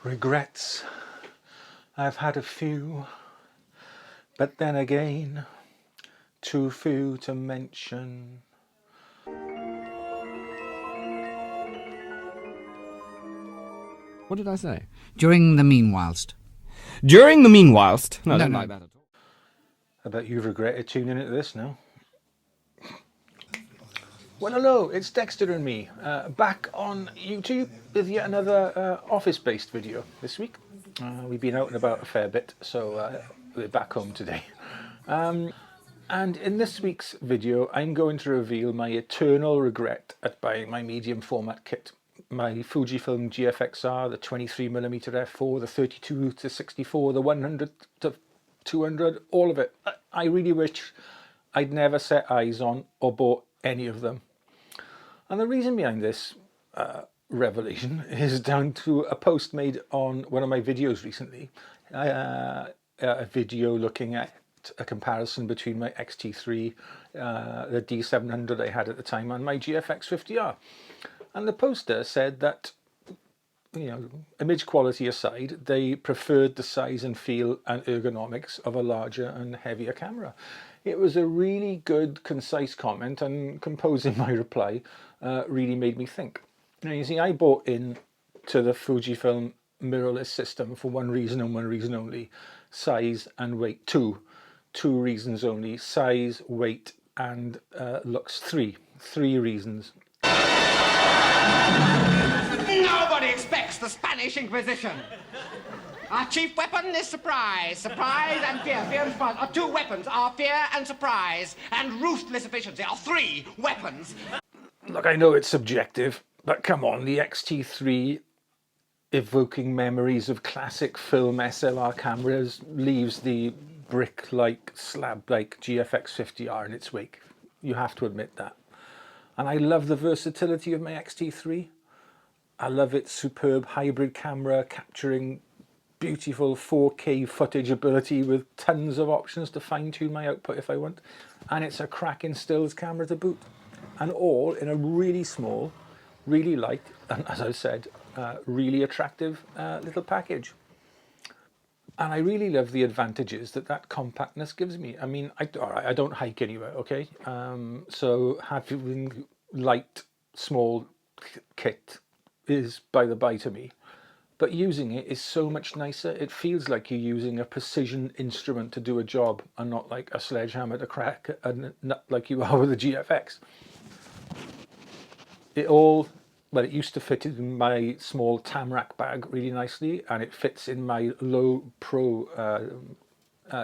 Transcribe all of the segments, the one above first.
Regrets, I've had a few, but then again, too few to mention. What did I say? During the meanwhilest. During the meanwhilest. No, I don't like that at all. I bet you've regretted tuning into this now. Well, hello, it's Dexter and me, back on YouTube with yet another office-based video this week. We've been out and about a fair bit, so we're back home today. And in this week's video, I'm going to reveal my eternal regret at buying my medium format kit. My Fujifilm GFX50R, the 23mm f4, the 32 to 64, the 100 to 200, all of it. I really wish I'd never set eyes on or bought any of them. And the reason behind this revelation is down to a post made on one of my videos recently. A video looking at a comparison between my X-T3, the D700 I had at the time, and my GFX50R. And the poster said that, you know, image quality aside, they preferred the size and feel and ergonomics of a larger and heavier camera. It was a really good, concise comment, and composing my reply really made me think. Now, you see, I bought in to the Fujifilm mirrorless system for one reason and one reason only: size and weight. Two reasons only: size, weight, and looks. Three reasons. Nobody expects the Spanish Inquisition. Our chief weapon is surprise. Surprise and fear. Fear and surprise. Our two weapons are fear and surprise. And ruthless efficiency are three weapons. Look, I know it's subjective, but come on, the X-T3 evoking memories of classic film SLR cameras leaves the brick-like, slab-like GFX50R in its wake. You have to admit that. And I love the versatility of my X-T3. I love its superb hybrid camera capturing beautiful 4K footage ability with tons of options to fine-tune my output if I want. And it's a cracking stills camera to boot. And all in a really small, really light, and as I said, really attractive little package. And I really love the advantages that compactness gives me. I mean, I don't hike anywhere, okay? So having light, small kit is by the by to me. But using it is so much nicer. It feels like you're using a precision instrument to do a job and not like a sledgehammer to crack a nut like you are with a GFX. It used to fit in my small Tamrac bag really nicely, and it fits in my low pro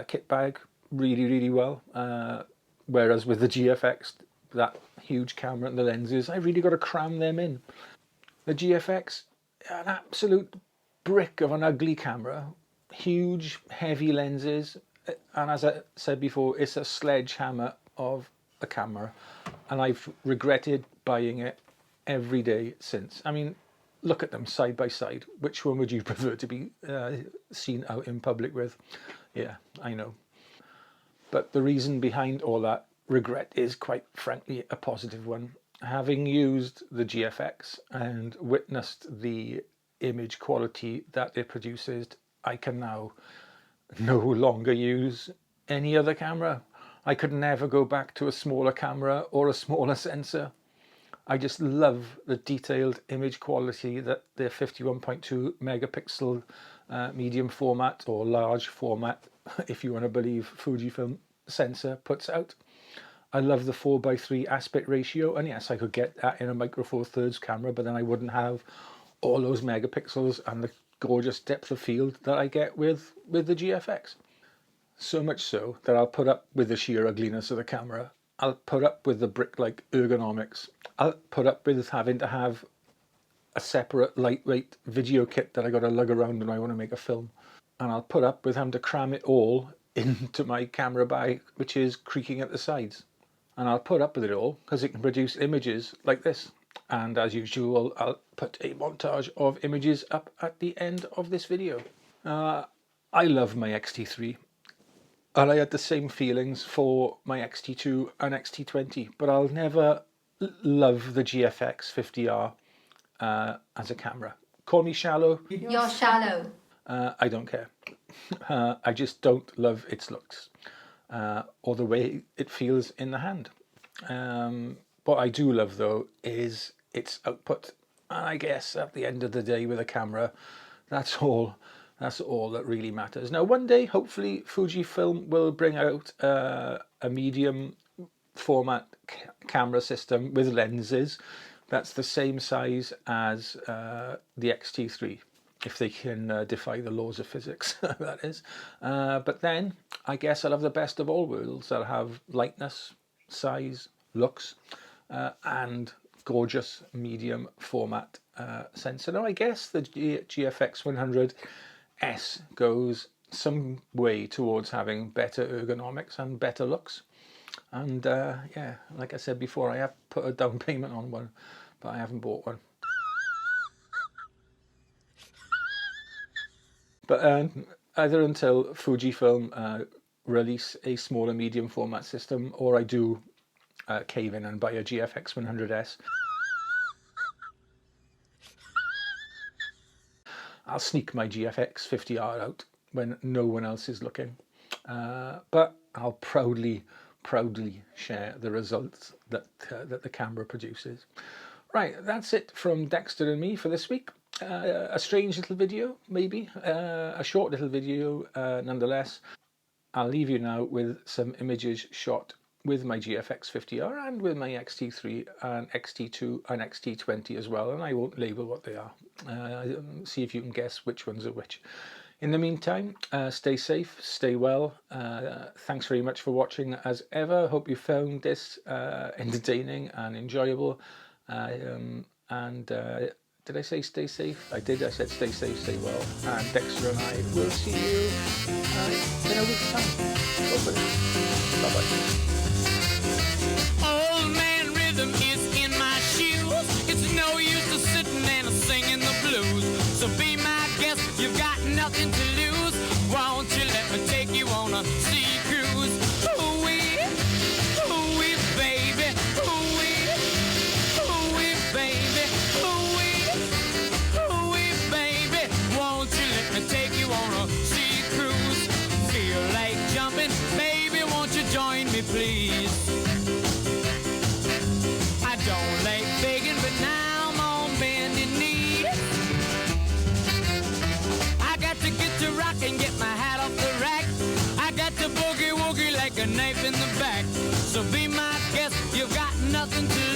kit bag really well. Whereas with the GFX, that huge camera and the lenses, I really got to cram them in. The GFX, an absolute brick of an ugly camera, huge, heavy lenses, and as I said before, it's a sledgehammer of a camera, and I've regretted buying it every day since. I mean, look at them side by side. Which one would you prefer to be seen out in public with? Yeah, I know. But the reason behind all that regret is quite frankly a positive one. Having used the GFX and witnessed the image quality that it produces, I can now no longer use any other camera. I could never go back to a smaller camera or a smaller sensor. I just love the detailed image quality that the 51.2 megapixel medium format, or large format, if you want to believe Fujifilm sensor, puts out. I love the 4:3 aspect ratio, and yes, I could get that in a Micro Four Thirds camera, but then I wouldn't have all those megapixels and the gorgeous depth of field that I get with the GFX. So much so that I'll put up with the sheer ugliness of the camera. I'll put up with the brick-like ergonomics. I'll put up with having to have a separate lightweight video kit that I got to lug around when I want to make a film. And I'll put up with having to cram it all into my camera bag, which is creaking at the sides. And I'll put up with it all because it can produce images like this. And as usual, I'll put a montage of images up at the end of this video. I love my X-T3. And I had the same feelings for my X-T2 and X-T20, but I'll never love the GFX50R as a camera. call me shallow. You're shallow. I don't care. I just don't love its looks or the way it feels in the hand. What I do love though is its output. And I guess at the end of the day with a camera, that's all that really matters. Now one day, hopefully Fujifilm will bring out a medium format camera system with lenses that's the same size as the X-T3, if they can defy the laws of physics, that is. But then I guess I'll have the best of all worlds. I'll have lightness, size, looks, and gorgeous medium format sensor. Now I guess the GFX100S goes some way towards having better ergonomics and better looks. And yeah, like I said before, I have put a down payment on one, but I haven't bought one. But either until Fujifilm release a smaller medium format system, or I do cave in and buy a GFX100S, I'll sneak my GFX50R out when no one else is looking. But I'll proudly share the results that the camera produces. Right, that's it from Dexter and me for this week. A strange little video, maybe, a short little video nonetheless. I'll leave you now with some images shot with my GFX50R and with my X-T3 and X-T2 and X-T20 as well, and I won't label what they are. See if you can guess which ones are which. In the meantime, stay safe, stay well. Thanks very much for watching as ever. Hope you found this entertaining and enjoyable. Did I say stay safe? I did. I said stay safe, stay well. And Dexter and I will see you in a week's time. Hopefully. Bye-bye. Old man rhythm is in my shoes. It's no use to sitting and singing the blues. So be my guest, you've got nothing to lose. Won't you let me take you on a sea cruise? Ooh-wee, baby. Ooh-wee, baby. Ooh-wee, baby. Won't you let me take you on a sea cruise? Feel like jumping, baby, won't you join me, please? I don't like begging, but now I'm on bended knee. I got to get to rock and get my hat off the rack. I got to boogie woogie like a knife in the back. So be my guest, you've got nothing to lose.